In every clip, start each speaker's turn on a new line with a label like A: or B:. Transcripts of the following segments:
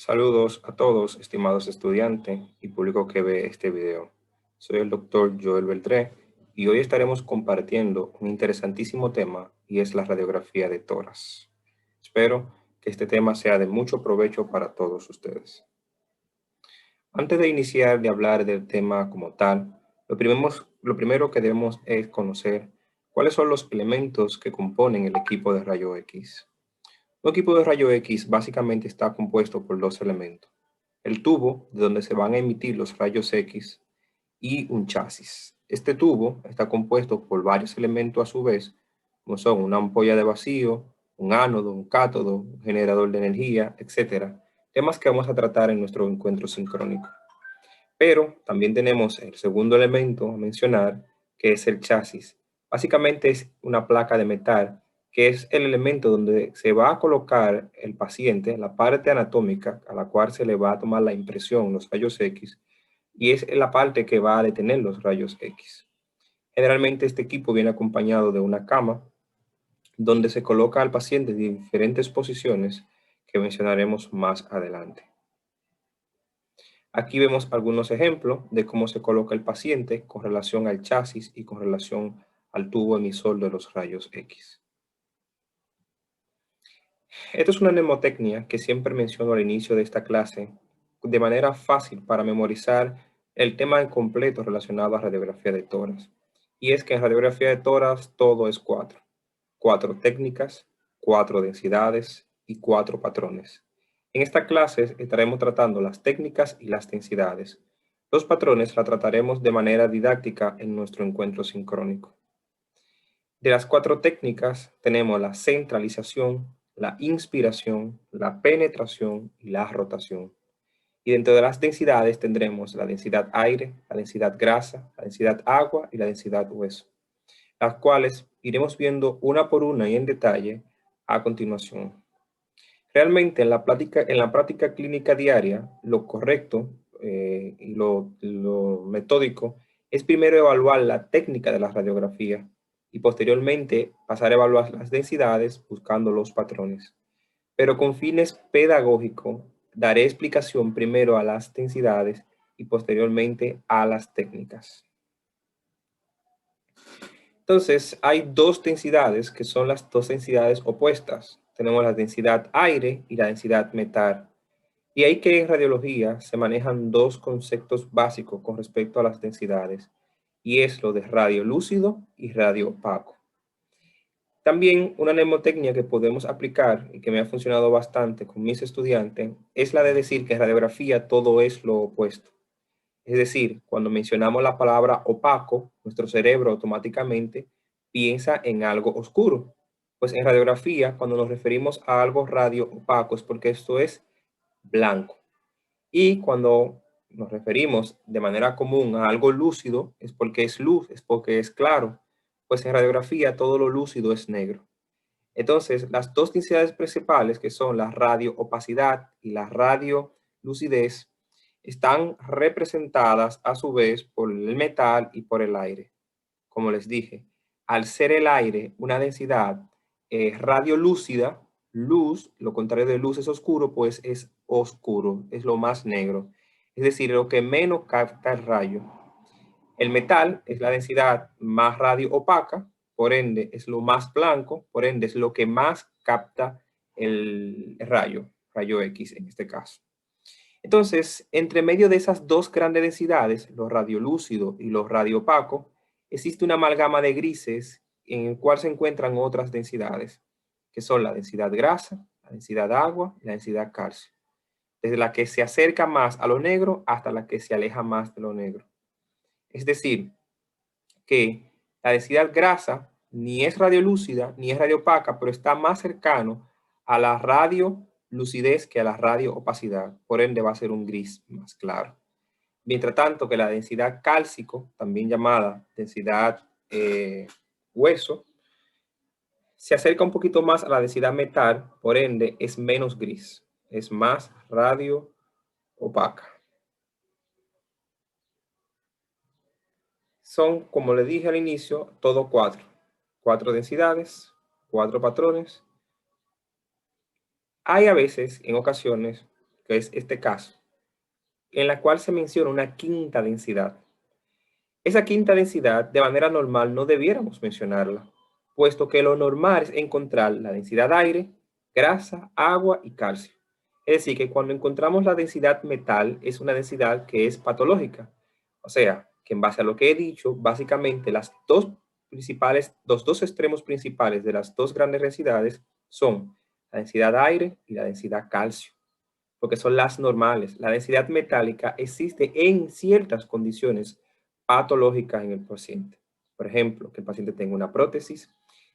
A: Saludos a todos, estimados estudiantes y público que ve este video. Soy el doctor Joel Beltré y hoy estaremos compartiendo un interesantísimo tema y es la radiografía de tórax. Espero que este tema sea de mucho provecho para todos ustedes. Antes de iniciar de hablar del tema como tal, lo primero que debemos es conocer cuáles son los elementos que componen el equipo de rayo X. Un equipo de rayo X básicamente está compuesto por dos elementos: el tubo de donde se van a emitir los rayos X y un chasis. Este tubo está compuesto por varios elementos a su vez, como son una ampolla de vacío, un ánodo, un cátodo, un generador de energía, etcétera. Temas que vamos a tratar en nuestro encuentro sincrónico. Pero también tenemos el segundo elemento a mencionar, que es el chasis. Básicamente es una placa de metal, que es el elemento donde se va a colocar el paciente, la parte anatómica a la cual se le va a tomar la impresión, los rayos X, y es la parte que va a detener los rayos X. Generalmente este equipo viene acompañado de una cama, donde se coloca al paciente en diferentes posiciones que mencionaremos más adelante. Aquí vemos algunos ejemplos de cómo se coloca el paciente con relación al chasis y con relación al tubo emisor de los rayos X. Esta es una mnemotecnia que siempre menciono al inicio de esta clase de manera fácil para memorizar el tema completo relacionado a radiografía de tórax. Y es que en radiografía de tórax todo es 4. 4 técnicas, 4 densidades y 4 patrones. En esta clase estaremos tratando las técnicas y las densidades. Los patrones la trataremos de manera didáctica en nuestro encuentro sincrónico. De las 4 técnicas tenemos la centralización, la inspiración, la penetración y la rotación. Y dentro de las densidades tendremos la densidad aire, la densidad grasa, la densidad agua y la densidad hueso, las cuales iremos viendo una por una y en detalle a continuación. Realmente en la práctica clínica diaria, lo correcto y lo metódico es primero evaluar la técnica de la radiografía y posteriormente pasar a evaluar las densidades buscando los patrones. Pero con fines pedagógicos, daré explicación primero a las densidades y posteriormente a las técnicas. Entonces, hay dos densidades que son las dos densidades opuestas. Tenemos la densidad aire y la densidad metal. Y hay que en radiología se manejan dos conceptos básicos con respecto a las densidades, y es lo de radio lúcido y radio opaco. También una mnemotecnia que podemos aplicar y que me ha funcionado bastante con mis estudiantes es la de decir que en radiografía todo es lo opuesto. Es decir, cuando mencionamos la palabra opaco, nuestro cerebro automáticamente piensa en algo oscuro. Pues en radiografía, cuando nos referimos a algo radio opaco es porque esto es blanco. Y cuando nos referimos de manera común a algo lúcido es porque es luz, es porque es claro. Pues en radiografía todo lo lúcido es negro. Entonces, las dos densidades principales, que son la radio-opacidad y la radio-lucidez, están representadas a su vez por el metal y por el aire. Como les dije, al ser el aire una densidad radiolúcida, luz, lo contrario de luz es oscuro, pues es oscuro, es lo más negro. Es decir, lo que menos capta el rayo. El metal es la densidad más radio opaca, por ende es lo más blanco, por ende es lo que más capta el rayo X en este caso. Entonces, entre medio de esas dos grandes densidades, lo radiolúcido y lo radiopaco, existe una amalgama de grises en el cual se encuentran otras densidades, que son la densidad grasa, la densidad agua y la densidad calcio, desde la que se acerca más a lo negro hasta la que se aleja más de lo negro. Es decir, que la densidad grasa ni es radiolúcida ni es radiopaca, pero está más cercano a la radiolucidez que a la radioopacidad. Por ende va a ser un gris más claro. Mientras tanto que la densidad cálcico, también llamada densidad hueso, se acerca un poquito más a la densidad metal, por ende es menos gris, es más radioopaca. Son, como le dije al inicio, todo 4. 4 densidades, 4 patrones. Hay a veces, en ocasiones, que es este caso, en la cual se menciona una quinta densidad. Esa quinta densidad, de manera normal, no debiéramos mencionarla, puesto que lo normal es encontrar la densidad aire, grasa, agua y calcio. Es decir, que cuando encontramos la densidad metal, es una densidad que es patológica. O sea, que en base a lo que he dicho, básicamente los dos extremos principales de las dos grandes densidades son la densidad aire y la densidad calcio, porque son las normales. La densidad metálica existe en ciertas condiciones patológicas en el paciente. Por ejemplo, que el paciente tenga una prótesis,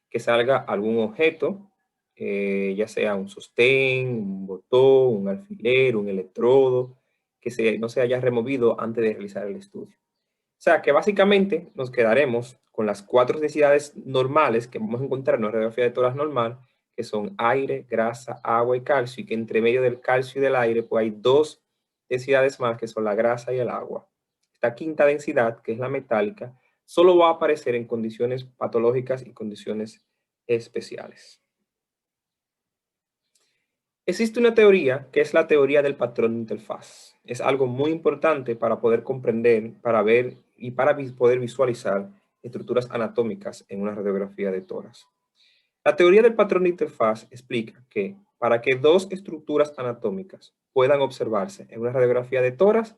A: que salga algún objeto, ya sea un sostén, un botón, un alfiler, un electrodo, que no se haya removido antes de realizar el estudio. O sea, que básicamente nos quedaremos con las 4 densidades normales que vamos a encontrar en una radiografía de tórax normal, que son aire, grasa, agua y calcio, y que entre medio del calcio y del aire pues hay 2 densidades más, que son la grasa y el agua. Esta quinta densidad, que es la metálica, solo va a aparecer en condiciones patológicas y condiciones especiales. Existe una teoría que es la teoría del patrón de interfaz. Es algo muy importante para poder comprender, para ver y para poder visualizar estructuras anatómicas en una radiografía de tórax. La teoría del patrón de interfaz explica que para que 2 estructuras anatómicas puedan observarse en una radiografía de tórax,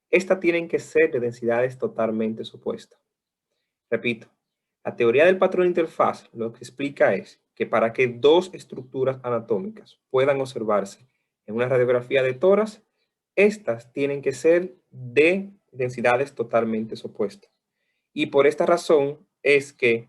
A: estas tienen que ser de densidades totalmente opuestas. Repito, la teoría del patrón de interfaz lo que explica es que para que 2 estructuras anatómicas puedan observarse en una radiografía de tórax, estas tienen que ser de densidades totalmente opuestas. Y por esta razón es que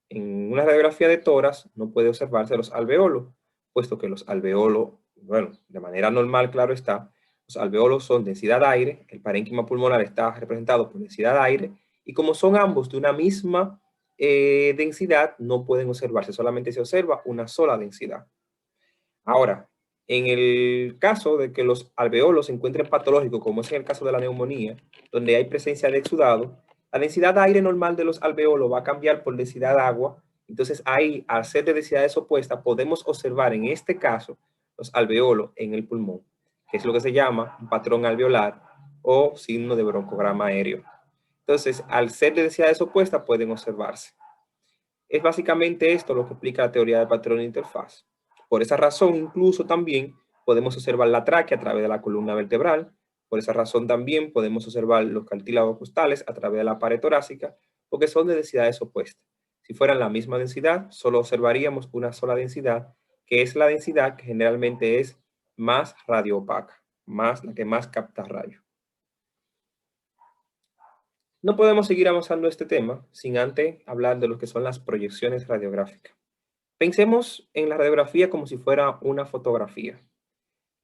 A: en una radiografía de tórax no puede observarse los alveolos, puesto que los alveolos, bueno, de manera normal, claro está, los alveolos son densidad aire, el parénquima pulmonar está representado por densidad aire, y como son ambos de una misma densidad, no pueden observarse, solamente se observa una sola densidad. Ahora, en el caso de que los alveolos se encuentren patológicos, como es en el caso de la neumonía, donde hay presencia de exudado, la densidad de aire normal de los alveolos va a cambiar por densidad de agua. Entonces ahí, al ser de densidades opuestas, podemos observar en este caso los alveolos en el pulmón, que es lo que se llama un patrón alveolar o signo de broncograma aéreo. Entonces, al ser de densidades opuestas, pueden observarse. Es básicamente esto lo que explica la teoría del patrón de interfaz. Por esa razón, incluso también podemos observar la tráquea a través de la columna vertebral. Por esa razón también podemos observar los cartílagos costales a través de la pared torácica, porque son de densidades opuestas. Si fueran la misma densidad, solo observaríamos una sola densidad, que es la densidad que generalmente es más radioopaca, la que más capta rayos. No podemos seguir avanzando este tema sin antes hablar de lo que son las proyecciones radiográficas. Pensemos en la radiografía como si fuera una fotografía.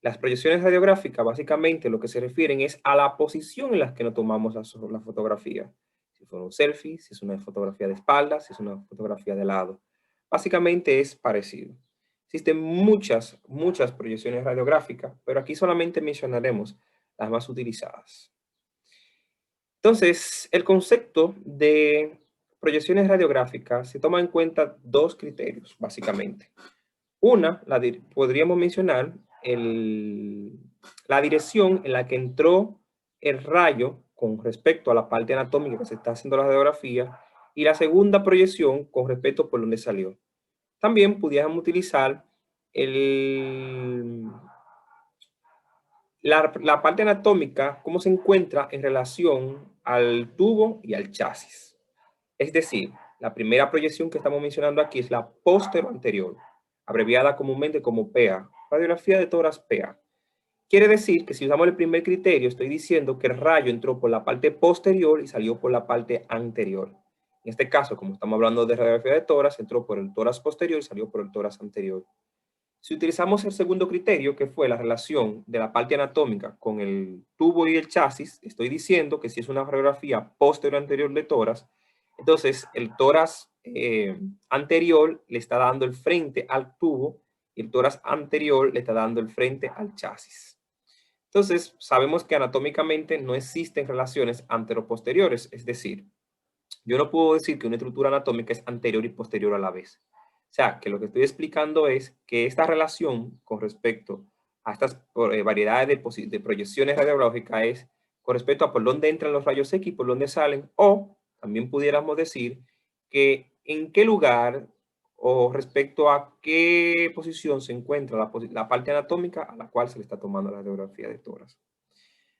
A: Las proyecciones radiográficas básicamente lo que se refieren es a la posición en la que nos tomamos la fotografía. Si fue un selfie, si es una fotografía de espalda, si es una fotografía de lado. Básicamente es parecido. Existen muchas proyecciones radiográficas, pero aquí solamente mencionaremos las más utilizadas. Entonces, el concepto de proyecciones radiográficas se toma en cuenta 2 criterios, básicamente. Una, podríamos mencionar la dirección en la que entró el rayo con respecto a la parte anatómica que se está haciendo la radiografía, y la segunda proyección con respecto por dónde salió. También pudiéramos utilizar la parte anatómica, cómo se encuentra en relación al tubo y al chasis. Es decir, la primera proyección que estamos mencionando aquí es la postero-anterior, abreviada comúnmente como PA, radiografía de tórax PA. Quiere decir que si usamos el primer criterio, estoy diciendo que el rayo entró por la parte posterior y salió por la parte anterior. En este caso, como estamos hablando de radiografía de tórax, entró por el tórax posterior y salió por el tórax anterior. Si utilizamos el segundo criterio, que fue la relación de la parte anatómica con el tubo y el chasis, estoy diciendo que si es una radiografía posterior-anterior de tórax, entonces el tórax anterior le está dando el frente al tubo y el tórax anterior le está dando el frente al chasis. Entonces, sabemos que anatómicamente no existen relaciones anteroposteriores, es decir, yo no puedo decir que una estructura anatómica es anterior y posterior a la vez. O sea, que lo que estoy explicando es que esta relación con respecto a estas variedades de proyecciones radiológicas es con respecto a por dónde entran los rayos X y por dónde salen, o también pudiéramos decir que en qué lugar o respecto a qué posición se encuentra la parte anatómica a la cual se le está tomando la radiografía de tórax.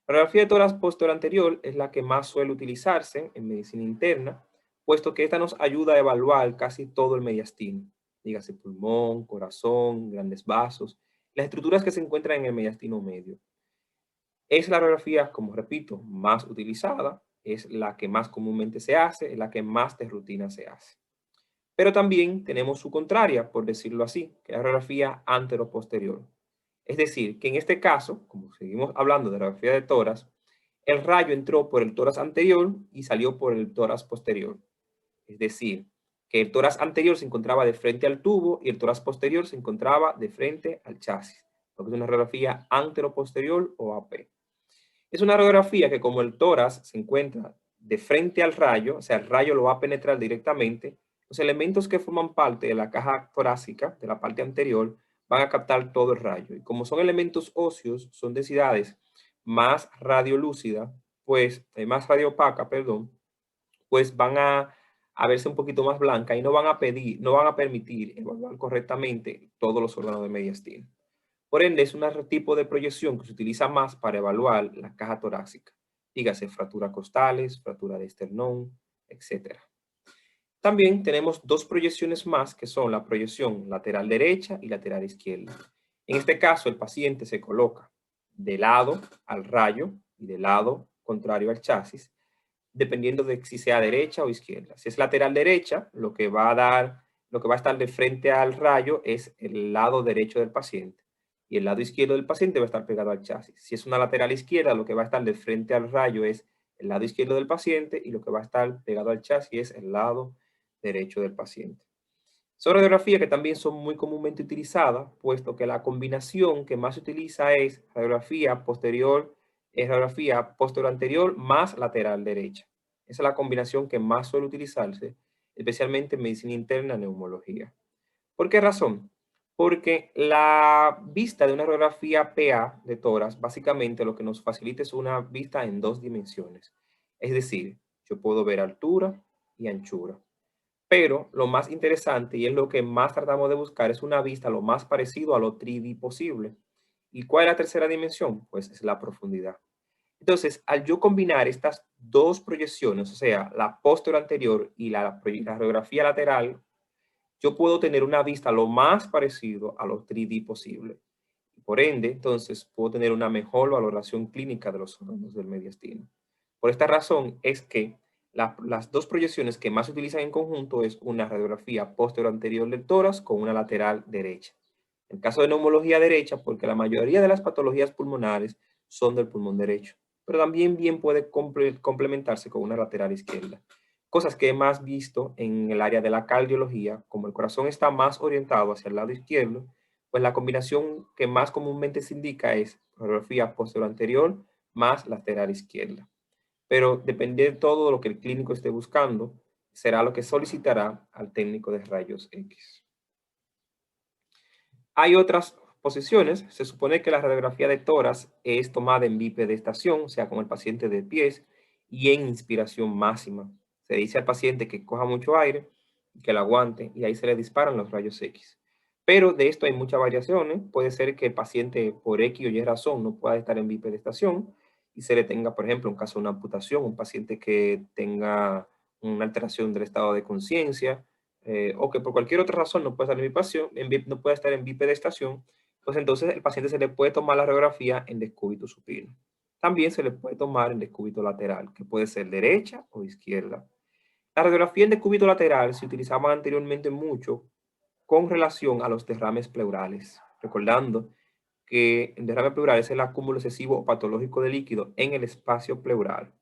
A: La radiografía de tórax posterior anterior es la que más suele utilizarse en medicina interna, puesto que esta nos ayuda a evaluar casi todo el mediastino, dígase pulmón, corazón, grandes vasos, las estructuras que se encuentran en el mediastino medio. Es la radiografía, como repito, más utilizada, es la que más comúnmente se hace, es la que más de rutina se hace. Pero también tenemos su contraria, por decirlo así, que es la radiografía anteroposterior. Es decir, que en este caso, como seguimos hablando de radiografía de tórax, el rayo entró por el tórax anterior y salió por el tórax posterior. Es decir, que el tórax anterior se encontraba de frente al tubo y el tórax posterior se encontraba de frente al chasis, lo que es una radiografía anteroposterior o AP. Es una radiografía que como el tórax se encuentra de frente al rayo, o sea, el rayo lo va a penetrar directamente, los elementos que forman parte de la caja torácica, de la parte anterior, van a captar todo el rayo. Y como son elementos óseos, son densidades más radiolúcida, pues, más radiopaca, perdón, pues van a verse un poquito más blanca y no van a permitir evaluar correctamente todos los órganos de mediastino. Por ende, es un tipo de proyección que se utiliza más para evaluar la caja torácica. Dígase fractura costales, fractura de esternón, etc. También tenemos dos proyecciones más que son la proyección lateral derecha y lateral izquierda. En este caso, el paciente se coloca de lado al rayo y de lado contrario al chasis, dependiendo de si sea derecha o izquierda. Si es lateral derecha, lo que va a estar de frente al rayo es el lado derecho del paciente y el lado izquierdo del paciente va a estar pegado al chasis. Si es una lateral izquierda, lo que va a estar de frente al rayo es el lado izquierdo del paciente y lo que va a estar pegado al chasis es el lado derecho del paciente. Son radiografías que también son muy comúnmente utilizadas, puesto que la combinación que más se utiliza es radiografía posterior anterior más lateral derecha. Esa es la combinación que más suele utilizarse, especialmente en medicina interna, neumología. ¿Por qué razón? Porque la vista de una radiografía PA de tórax, básicamente lo que nos facilita es una vista en dos dimensiones. Es decir, yo puedo ver altura y anchura. Pero lo más interesante, y es lo que más tratamos de buscar, es una vista lo más parecido a lo 3D posible. ¿Y cuál es la tercera dimensión? Pues es la profundidad. Entonces, al yo combinar estas dos proyecciones, o sea, la posterior anterior y la radiografía lateral, yo puedo tener una vista lo más parecido a lo 3D posible. Por ende, entonces, puedo tener una mejor valoración clínica de los órganos del mediastino. Por esta razón es que las dos proyecciones que más se utilizan en conjunto es una radiografía posterior anterior del tórax con una lateral derecha. En el caso de neumología derecha, porque la mayoría de las patologías pulmonares son del pulmón derecho, pero también bien puede complementarse con una lateral izquierda. Cosas que he más visto en el área de la cardiología, como el corazón está más orientado hacia el lado izquierdo, pues la combinación que más comúnmente se indica es radiografía posterior anterior más lateral izquierda. Pero depende de todo lo que el clínico esté buscando, será lo que solicitará al técnico de rayos X. Hay otras posiciones. Se supone que la radiografía de tórax es tomada en bipedestación, o sea, con el paciente de pies, y en inspiración máxima. Se dice al paciente que coja mucho aire, que lo aguante, y ahí se le disparan los rayos X. Pero de esto hay muchas variaciones. Puede ser que el paciente, por X o Y razón, no pueda estar en bipedestación y se le tenga, por ejemplo, un caso de una amputación, un paciente que tenga una alteración del estado de conciencia, o que por cualquier otra razón no puede estar en bipedestación, pues entonces el paciente se le puede tomar la radiografía en decúbito supino. También se le puede tomar en decúbito lateral, que puede ser derecha o izquierda. La radiografía en decúbito lateral se utilizaba anteriormente mucho con relación a los derrames pleurales, recordando que el derrame pleural es el acúmulo excesivo o patológico de líquido en el espacio pleural,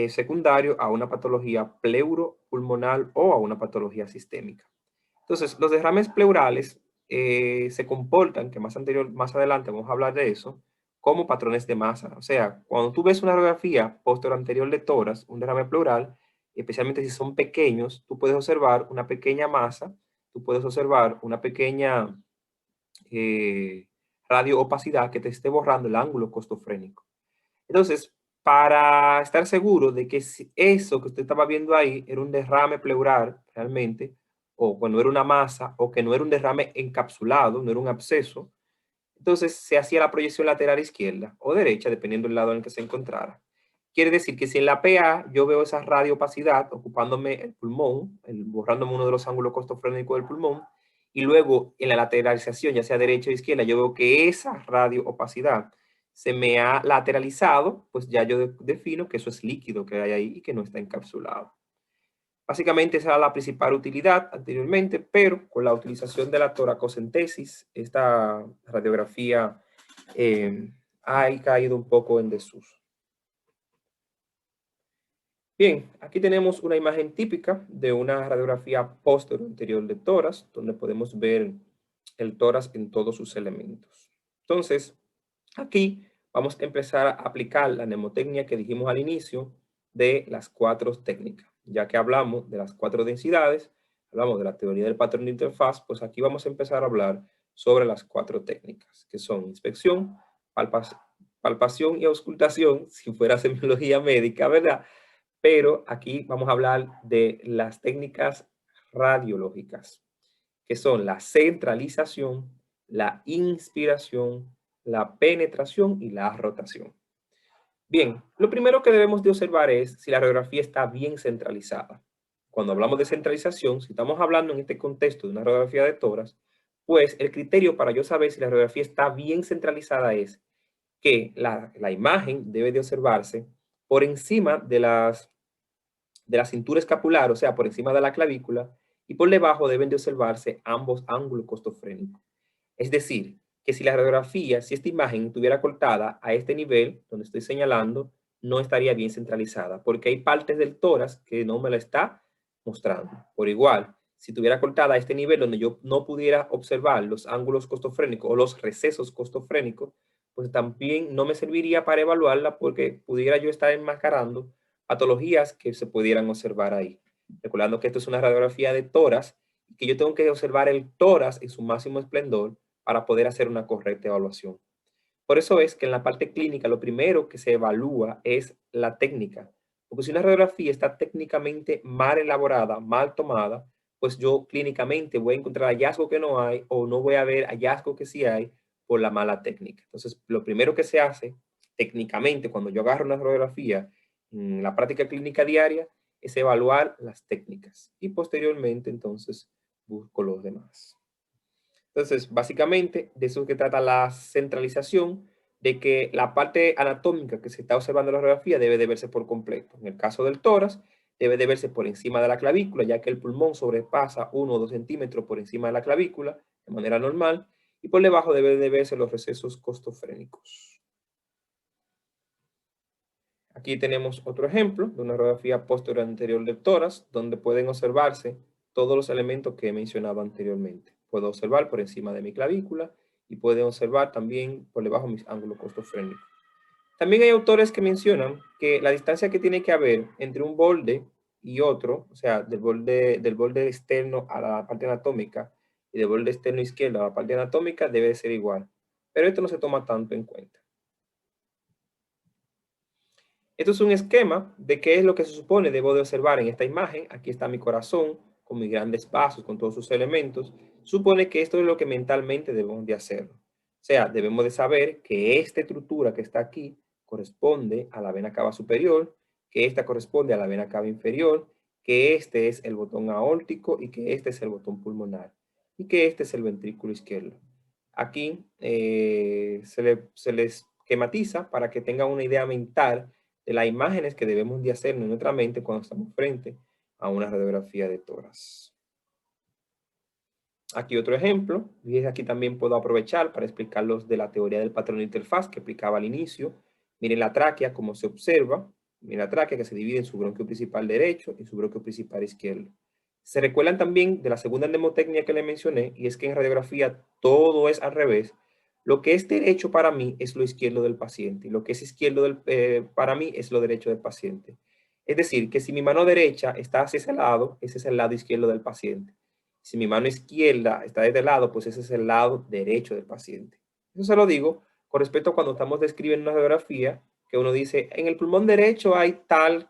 A: secundario a una patología pleuropulmonar o a una patología sistémica. Entonces, los derrames pleurales se comportan, que más adelante vamos a hablar de eso, como patrones de masa. O sea, cuando tú ves una radiografía posterior anterior de tórax, un derrame pleural, especialmente si son pequeños, tú puedes observar una pequeña masa, tú puedes observar una pequeña radio-opacidad que te esté borrando el ángulo costofrénico. Entonces, para estar seguro de que eso que usted estaba viendo ahí era un derrame pleural realmente, o cuando era una masa, o que no era un derrame encapsulado, no era un absceso, entonces se hacía la proyección lateral izquierda o derecha, dependiendo del lado en el que se encontrara. Quiere decir que si en la PA yo veo esa radioopacidad ocupándome el pulmón, borrándome uno de los ángulos costofrénicos del pulmón, y luego en la lateralización, ya sea derecha o izquierda, yo veo que esa radioopacidad se me ha lateralizado, pues ya yo defino que eso es líquido que hay ahí y que no está encapsulado. Básicamente esa era la principal utilidad anteriormente, pero con la utilización de la toracocentesis, esta radiografía ha caído un poco en desuso. Bien, aquí tenemos una imagen típica de una radiografía posterior de tórax, donde podemos ver el tórax en todos sus elementos. Entonces, aquí vamos a empezar a aplicar la mnemotecnia que dijimos al inicio de las 4 técnicas. Ya que hablamos de las 4 densidades, hablamos de la teoría del patrón de interfaz, pues aquí vamos a empezar a hablar sobre las 4 técnicas, que son inspección, palpación y auscultación, si fuera semiología médica, ¿verdad? Pero aquí vamos a hablar de las técnicas radiológicas, que son la centralización, la inspiración, la penetración y la rotación. Bien, lo primero que debemos de observar es si la radiografía está bien centralizada. Cuando hablamos de centralización, si estamos hablando en este contexto de una radiografía de tórax, pues el criterio para yo saber si la radiografía está bien centralizada es que la imagen debe de observarse por encima de la cintura escapular, o sea, por encima de la clavícula, y por debajo deben de observarse ambos ángulos costofrénicos. Es decir, que si la radiografía, si esta imagen estuviera cortada a este nivel, donde estoy señalando, no estaría bien centralizada, porque hay partes del tórax que no me la está mostrando. Por igual, si estuviera cortada a este nivel, donde yo no pudiera observar los ángulos costofrénicos o los recesos costofrénicos, pues también no me serviría para evaluarla, porque pudiera yo estar enmascarando patologías que se pudieran observar ahí. Recordando que esto es una radiografía de tórax, y que yo tengo que observar el tórax en su máximo esplendor para poder hacer una correcta evaluación. Por eso es que en la parte clínica lo primero que se evalúa es la técnica. Porque si una radiografía está técnicamente mal elaborada, mal tomada, pues yo clínicamente voy a encontrar hallazgo que no hay o no voy a ver hallazgo que sí hay por la mala técnica. Entonces, lo primero que se hace técnicamente cuando yo agarro una radiografía en la práctica clínica diaria es evaluar las técnicas y posteriormente entonces busco los demás. Entonces, básicamente, de eso que trata la centralización, de que la parte anatómica que se está observando en la radiografía debe de verse por completo. En el caso del tórax, debe de verse por encima de la clavícula, ya que el pulmón sobrepasa 1 o 2 centímetros por encima de la clavícula, de manera normal, y por debajo debe de verse los recesos costofrénicos. Aquí tenemos otro ejemplo de una radiografía posterior anterior del tórax, donde pueden observarse todos los elementos que he mencionado anteriormente. Puedo observar por encima de mi clavícula y pueden observar también por debajo mis ángulos costofrénicos. También hay autores que mencionan que la distancia que tiene que haber entre un borde y otro, o sea, del borde externo a la parte anatómica y del borde externo izquierdo a la parte anatómica debe ser igual. Pero esto no se toma tanto en cuenta. Esto es un esquema de qué es lo que se supone debo de observar en esta imagen. Aquí está mi corazón con mis grandes vasos, con todos sus elementos. Supone que esto es lo que mentalmente debemos de hacer. O sea, debemos de saber que esta estructura que está aquí corresponde a la vena cava superior, que esta corresponde a la vena cava inferior, que este es el botón aórtico y que este es el botón pulmonar y que este es el ventrículo izquierdo. Aquí se les esquematiza para que tengan una idea mental de las imágenes que debemos de hacer en nuestra mente cuando estamos frente a una radiografía de tórax. Aquí otro ejemplo, y aquí también puedo aprovechar para explicarlos de la teoría del patrón de interfaz que explicaba al inicio. Miren la tráquea, como se observa. Miren la tráquea que se divide en su bronquio principal derecho y su bronquio principal izquierdo. Se recuerdan también de la segunda mnemotecnia que le mencioné, y es que en radiografía todo es al revés. Lo que es derecho para mí es lo izquierdo del paciente, y lo que es izquierdo para mí es lo derecho del paciente. Es decir, que si mi mano derecha está hacia ese lado, ese es el lado izquierdo del paciente. Si mi mano izquierda está de este lado, pues ese es el lado derecho del paciente. Eso se lo digo con respecto a cuando estamos describiendo una radiografía, que uno dice, en el pulmón derecho hay tal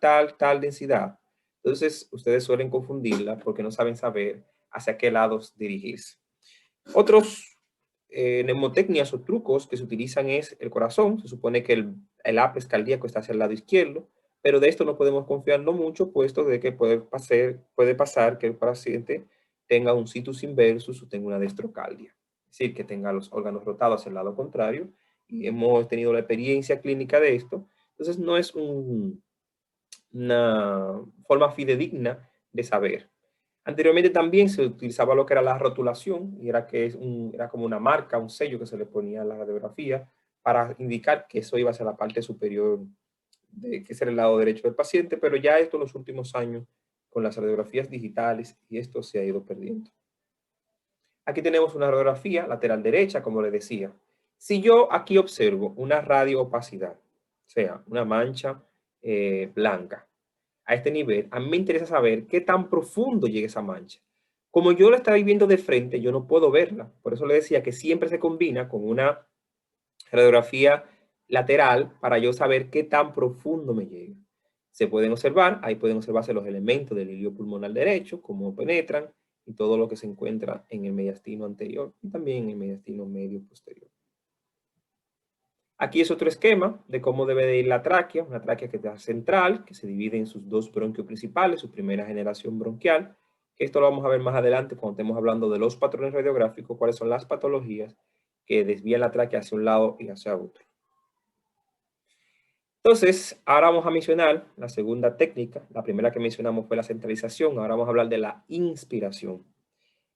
A: densidad. Entonces, ustedes suelen confundirla porque no saben saber hacia qué lados dirigirse. Otros mnemotecnias o trucos que se utilizan es el corazón. Se supone que el ápice cardíaco está hacia el lado izquierdo, pero de esto no podemos confiarnos mucho, puesto de que puede pasar que el paciente tenga un situs inversus o tenga una destrocardia. Es decir, que tenga los órganos rotados hacia el lado contrario, y hemos tenido la experiencia clínica de esto. Entonces, no es una forma fidedigna de saber. Anteriormente también se utilizaba lo que era la rotulación, y era como una marca, un sello que se le ponía a la radiografía para indicar que eso iba hacia la parte superior, que es el lado derecho del paciente, pero ya esto en los últimos años, con las radiografías digitales, y esto se ha ido perdiendo. Aquí tenemos una radiografía lateral derecha, como les decía. Si yo aquí observo una radioopacidad, o sea, una mancha blanca, a este nivel, a mí me interesa saber qué tan profundo llega esa mancha. Como yo la estoy viendo de frente, yo no puedo verla. Por eso le decía que siempre se combina con una radiografía lateral para yo saber qué tan profundo me llega. Se pueden observar, ahí pueden observarse los elementos del hilio pulmonar derecho, cómo penetran y todo lo que se encuentra en el mediastino anterior y también en el mediastino medio posterior. Aquí es otro esquema de cómo debe de ir la tráquea, una tráquea que está central, que se divide en sus dos bronquios principales, su primera generación bronquial, que esto lo vamos a ver más adelante cuando estemos hablando de los patrones radiográficos, cuáles son las patologías que desvían la tráquea hacia un lado y hacia otro. Entonces, ahora vamos a mencionar la segunda técnica. La primera que mencionamos fue la centralización, ahora vamos a hablar de la inspiración.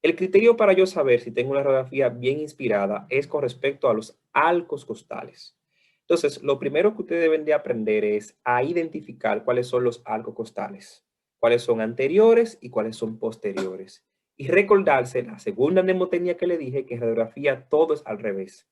A: El criterio para yo saber si tengo una radiografía bien inspirada es con respecto a los arcos costales. Entonces, lo primero que ustedes deben de aprender es a identificar cuáles son los arcos costales, cuáles son anteriores y cuáles son posteriores. Y recordarse la segunda mnemotecnia que le dije, que en radiografía todo es al revés.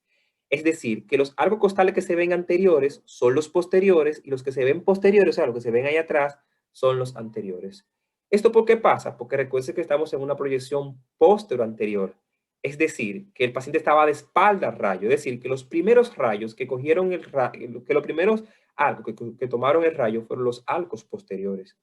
A: Es decir, que los arcos costales que se ven anteriores son los posteriores y los que se ven posteriores, o sea, los que se ven ahí atrás, son los anteriores. ¿Esto por qué pasa? Porque recuerden que estamos en una proyección posterior-anterior. Es decir, que el paciente estaba de espalda al rayo. Es decir, que los primeros rayos que cogieron que los primeros arcos que tomaron el rayo fueron los arcos posteriores.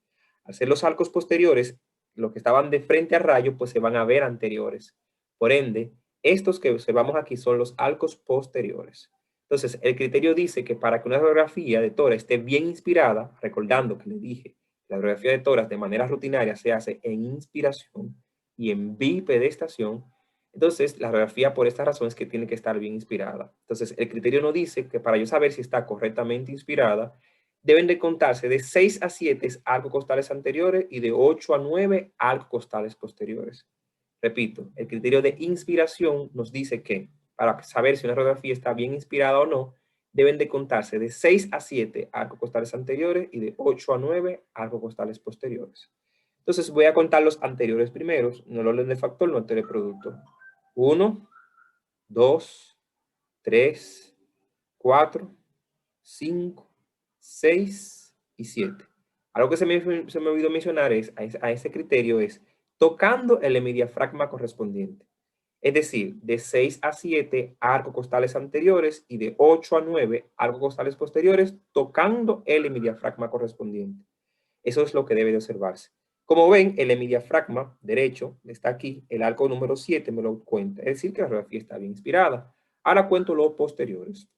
A: Al ser los arcos posteriores, los que estaban de frente al rayo, pues se van a ver anteriores. Por ende, estos que observamos aquí son los arcos posteriores. Entonces, el criterio dice que para que una radiografía de tórax esté bien inspirada, recordando que le dije, la radiografía de tórax de manera rutinaria se hace en inspiración y en bipedestación. Entonces, la radiografía por esta razón es que tiene que estar bien inspirada. Entonces, el criterio nos dice que para yo saber si está correctamente inspirada, deben de contarse de 6 a 7 arcos costales anteriores y de 8 a 9 arcos costales posteriores. Repito, el criterio de inspiración nos dice que para saber si una radiografía está bien inspirada o no, deben de contarse de 6 a 7 arcos costales anteriores y de 8 a 9 arcos costales posteriores. Entonces voy a contar los anteriores primeros, no el orden de factor, no el de producto. 1, 2, 3, 4, 5, 6 y 7. Algo que se me olvidó mencionar es, a ese criterio es tocando el hemidiafragma correspondiente. Es decir, de 6 a 7 arcos costales anteriores y de 8 a 9 arcos costales posteriores tocando el hemidiafragma correspondiente. Eso es lo que debe de observarse. Como ven, el hemidiafragma derecho está aquí, el arco número 7 me lo cuenta, es decir, que la radiografía está bien inspirada. Ahora cuento los posteriores.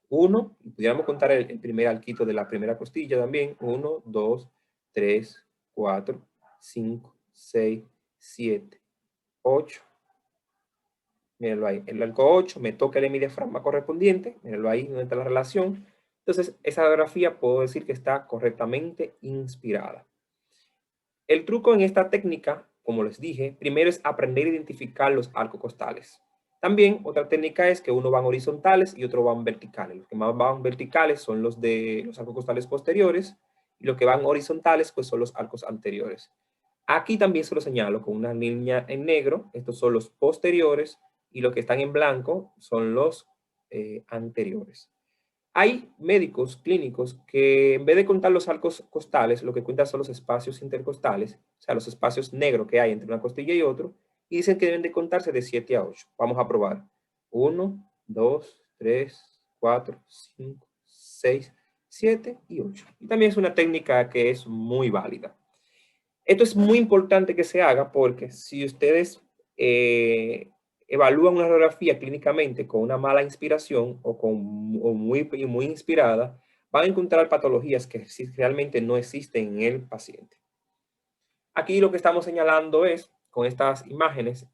A: 1, y pudiéramos contar el primer arquito de la primera costilla también. 1, 2, 3, 4, 5, 6, 7, 8. Mírenlo ahí. El arco 8 me toca el hemidiafragma correspondiente. Mírenlo ahí donde está la relación. Entonces, esa radiografía puedo decir que está correctamente inspirada. El truco en esta técnica, como les dije, primero es aprender a identificar los arcos costales. También otra técnica es que uno van horizontales y otro van verticales. Los que más van verticales son los de los arcos costales posteriores y los que van horizontales pues son los arcos anteriores. Aquí también se lo señalo con una línea en negro. Estos son los posteriores y los que están en blanco son los anteriores. Hay médicos clínicos que en vez de contar los arcos costales, lo que cuentan son los espacios intercostales, o sea, los espacios negros que hay entre una costilla y otro, y dicen que deben de contarse de 7 a 8. Vamos a probar. 1, 2, 3, 4, 5, 6, 7 y 8. Y también es una técnica que es muy válida. Esto es muy importante que se haga porque si ustedes evalúan una radiografía clínicamente con una mala inspiración o muy inspirada, van a encontrar patologías que realmente no existen en el paciente. Aquí lo que estamos señalando es, con estas imágenes,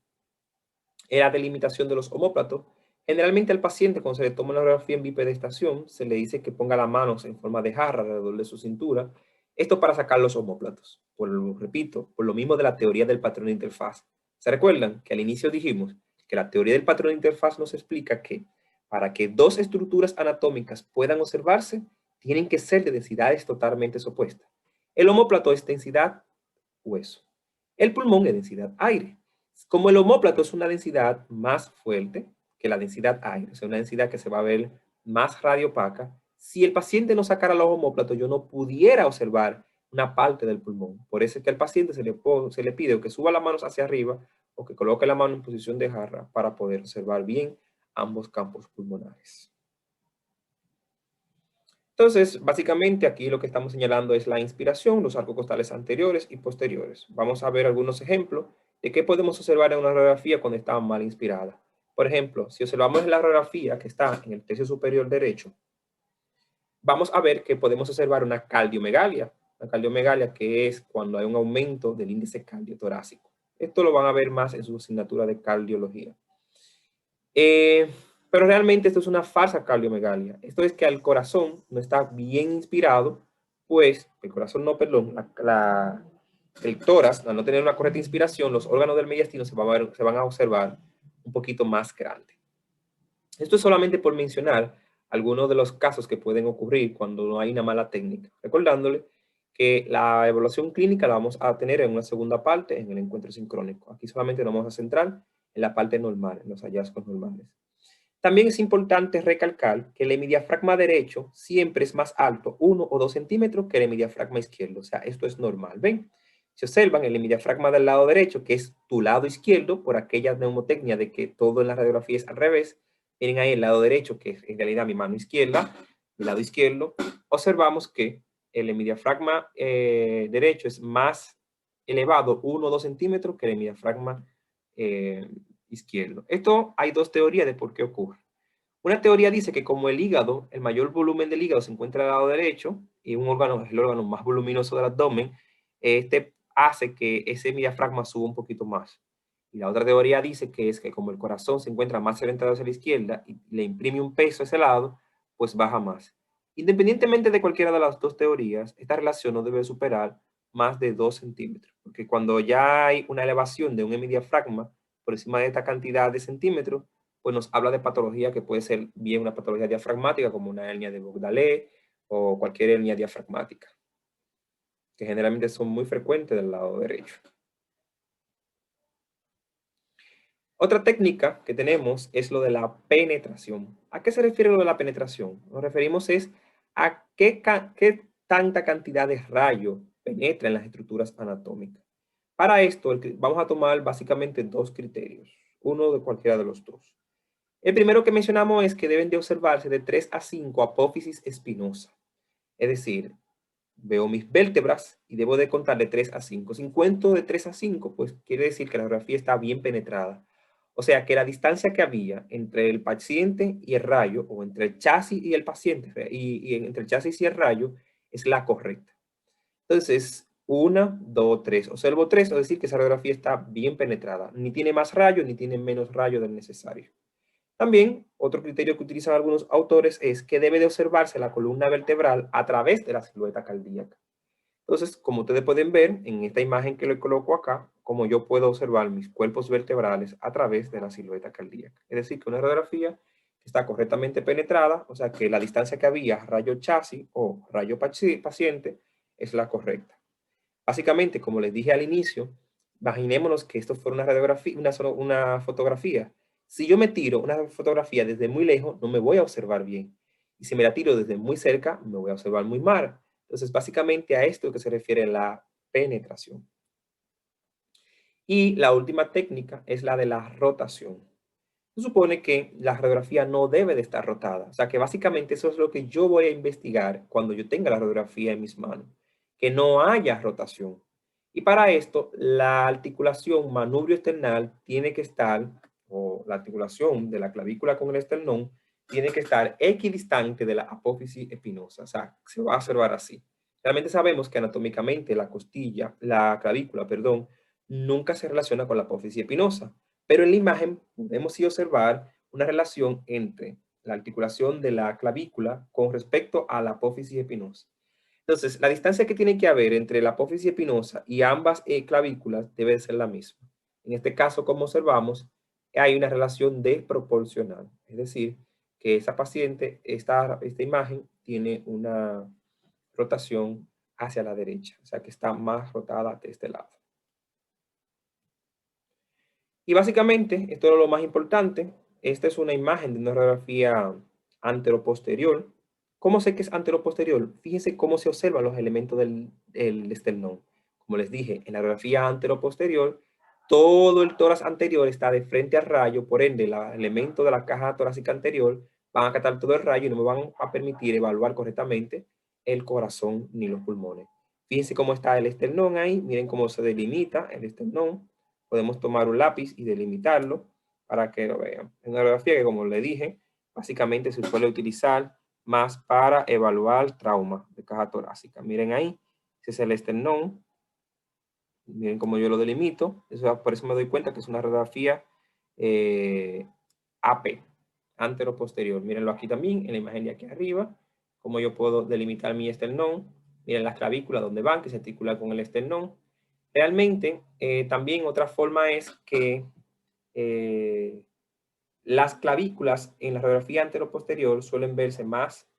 A: la delimitación de los omóplatos. Generalmente al paciente, cuando se le toma una radiografía en bipedestación, se le dice que ponga las manos en forma de jarra alrededor de su cintura. Esto para sacar los omóplatos. Repito, por lo mismo de la teoría del patrón de interfaz. ¿Se recuerdan que al inicio dijimos que la teoría del patrón de interfaz nos explica que para que dos estructuras anatómicas puedan observarse, tienen que ser de densidades totalmente opuestas? El omóplato es densidad hueso. El pulmón es densidad aire. Como el omóplato es una densidad más fuerte que la densidad aire, o sea, una densidad que se va a ver más radiopaca, si el paciente no sacara los omóplatos, yo no pudiera observar una parte del pulmón. Por eso es que al paciente se le pide que suba las manos hacia arriba o que coloque la mano en posición de jarra para poder observar bien ambos campos pulmonares. Entonces, básicamente aquí lo que estamos señalando es la inspiración, los arcos costales anteriores y posteriores. Vamos a ver algunos ejemplos de qué podemos observar en una radiografía cuando está mal inspirada. Por ejemplo, si observamos la radiografía que está en el tercio superior derecho, vamos a ver que podemos observar una cardiomegalia. Una cardiomegalia que es cuando hay un aumento del índice cardiotorácico. Esto lo van a ver más en su asignatura de cardiología. Pero realmente esto es una falsa cardiomegalia. Esto es que el corazón no está bien inspirado, pues el corazón no, perdón, el tórax, al no tener una correcta inspiración, los órganos del mediastino se van a observar un poquito más grandes. Esto es solamente por mencionar algunos de los casos que pueden ocurrir cuando no hay una mala técnica. Recordándole que la evaluación clínica la vamos a tener en una segunda parte, en el encuentro sincrónico. Aquí solamente nos vamos a centrar en la parte normal, en los hallazgos normales. También es importante recalcar que el hemidiafragma derecho siempre es más alto, 1 o 2 centímetros, que el hemidiafragma izquierdo. O sea, esto es normal. ¿Ven? Si observan el hemidiafragma del lado derecho, que es tu lado izquierdo, por aquella neumotecnia de que todo en la radiografía es al revés, miren ahí el lado derecho, que es en realidad mi mano izquierda, mi lado izquierdo, observamos que el hemidiafragma derecho es más elevado, 1 o 2 centímetros, que el hemidiafragma izquierdo. Esto hay dos teorías de por qué ocurre. Una teoría dice que como el hígado, el mayor volumen del hígado se encuentra al lado derecho y un órgano es el órgano más voluminoso del abdomen, este hace que ese diafragma suba un poquito más. Y la otra teoría dice que es que como el corazón se encuentra más orientado hacia la izquierda y le imprime un peso a ese lado, pues baja más. Independientemente de cualquiera de las dos teorías, esta relación no debe superar más de 2 centímetros, porque cuando ya hay una elevación de un hemidiafragma por encima de esta cantidad de centímetros, pues nos habla de patología que puede ser bien una patología diafragmática, como una hernia de Bogdalé o cualquier hernia diafragmática, que generalmente son muy frecuentes del lado derecho. Otra técnica que tenemos es lo de la penetración. ¿A qué se refiere lo de la penetración? Nos referimos es a qué tanta cantidad de rayo penetra en las estructuras anatómicas. Para esto vamos a tomar básicamente dos criterios, uno de cualquiera de los dos. El primero que mencionamos es que deben de observarse de 3 a 5 apófisis espinosa. Es decir, veo mis vértebras y debo de contar de 3 a 5. Si cuento de 3 a 5, pues quiere decir que la radiografía está bien penetrada. O sea, que la distancia que había entre el paciente y el rayo, o entre el chasis y el paciente, y entre el chasis y el rayo, es la correcta. Entonces, 1, 2, 3. Observo 3, es decir, que esa radiografía está bien penetrada. Ni tiene más rayo, ni tiene menos rayo del necesario. También, otro criterio que utilizan algunos autores es que debe de observarse la columna vertebral a través de la silueta cardíaca. Entonces, como ustedes pueden ver en esta imagen que le coloco acá, como yo puedo observar mis cuerpos vertebrales a través de la silueta cardíaca. Es decir, que una radiografía está correctamente penetrada, o sea que la distancia que había rayo chasis o rayo paciente es la correcta. Básicamente, como les dije al inicio, imaginémonos que esto fuera una radiografía, una fotografía. Si yo me tiro una fotografía desde muy lejos, no me voy a observar bien. Y si me la tiro desde muy cerca, me voy a observar muy mal. Entonces, básicamente a esto que se refiere la penetración. Y la última técnica es la de la rotación. se supone que la radiografía no debe de estar rotada. O sea que básicamente eso es lo que yo voy a investigar cuando yo tenga la radiografía en mis manos, que no haya rotación. Y para esto, la articulación manubrio esternal tiene que estar, o la articulación de la clavícula con el esternón, tiene que estar equidistante de la apófisis espinosa. O sea, se va a observar así. Realmente sabemos que anatómicamente la clavícula, perdón, nunca se relaciona con la apófisis espinosa. Pero en la imagen podemos sí observar una relación entre la articulación de la clavícula con respecto a la apófisis espinosa. Entonces, la distancia que tiene que haber entre la apófisis espinosa y ambas clavículas debe ser la misma. En este caso, como observamos, hay una relación desproporcional. Es decir, que esa paciente, esta imagen, tiene una rotación hacia la derecha. O sea, que está más rotada de este lado. Y básicamente, esto es lo más importante. Esta es una imagen de una radiografía anteroposterior. ¿Cómo sé que es anteroposterior? Fíjense cómo se observan los elementos del esternón. Como les dije, en la radiografía anteroposterior, todo el tórax anterior está de frente al rayo, por ende, los elementos de la caja torácica anterior van a captar todo el rayo y no me van a permitir evaluar correctamente el corazón ni los pulmones. Fíjense cómo está el esternón ahí, miren cómo se delimita el esternón. Podemos tomar un lápiz y delimitarlo para que lo vean. Es una radiografía que, como le dije, básicamente se suele utilizar más para evaluar trauma de caja torácica. Miren ahí, ese es el esternón. Miren cómo yo lo delimito. Por eso me doy cuenta que es una radiografía AP, antero-posterior. Mírenlo aquí también, en la imagen de aquí arriba, cómo yo puedo delimitar mi esternón. Miren las clavículas donde van, que se articula con el esternón. Realmente, también otra forma es que las clavículas en la radiografía anteroposterior suelen verse más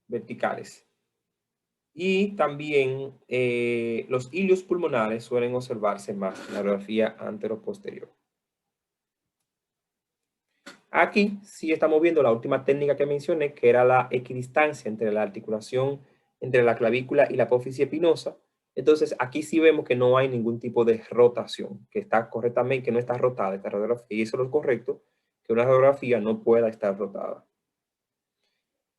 A: verticales. Y también los hilios pulmonares suelen observarse más en la radiografía anteroposterior. Aquí sí estamos viendo la última técnica que mencioné, que era la equidistancia entre la articulación entre la clavícula y la apófisis espinosa. Entonces, aquí sí vemos que no hay ningún tipo de rotación, que está correctamente, que no está rotada esta radiografía. Y eso es lo correcto, que una radiografía no pueda estar rotada.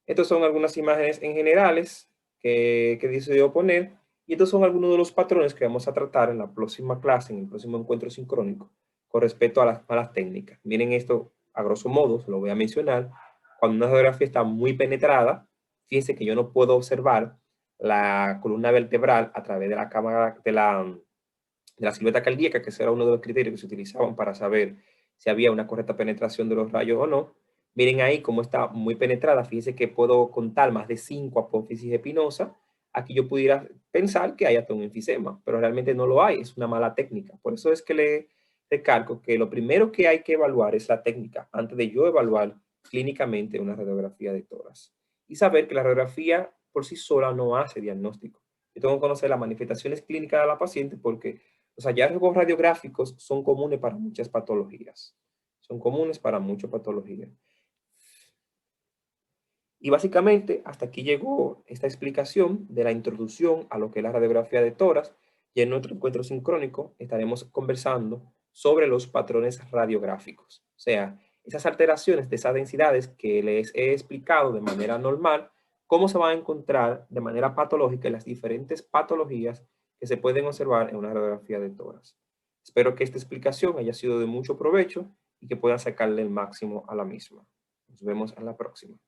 A: Estas son algunas imágenes en generales que decidí poner. Y estos son algunos de los patrones que vamos a tratar en la próxima clase, en el próximo encuentro sincrónico, con respecto a las técnicas. Miren esto, a grosso modo, se lo voy a mencionar. Cuando una radiografía está muy penetrada, fíjense que yo no puedo observar la columna vertebral a través de la cámara de la silueta cardíaca, que ese era uno de los criterios que se utilizaban para saber si había una correcta penetración de los rayos o no. Miren ahí cómo está muy penetrada. Fíjense que puedo contar más de 5 apófisis espinosas. Aquí yo pudiera pensar que hay hasta un enfisema, pero realmente no lo hay. Es una mala técnica. Por eso es que le recalco que lo primero que hay que evaluar es la técnica antes de yo evaluar clínicamente una radiografía de tórax. Y saber que la radiografía por sí sola no hace diagnóstico. Yo tengo que conocer las manifestaciones clínicas de la paciente porque los hallazgos radiográficos son comunes para muchas patologías. Son comunes para muchas patologías. Y básicamente hasta aquí llegó esta explicación de la introducción a lo que es la radiografía de tórax, y en nuestro encuentro sincrónico estaremos conversando sobre los patrones radiográficos. O sea, esas alteraciones de esas densidades que les he explicado de manera normal, cómo se van a encontrar de manera patológica en las diferentes patologías que se pueden observar en una radiografía de tórax. Espero que esta explicación haya sido de mucho provecho y que puedan sacarle el máximo a la misma. Nos vemos en la próxima.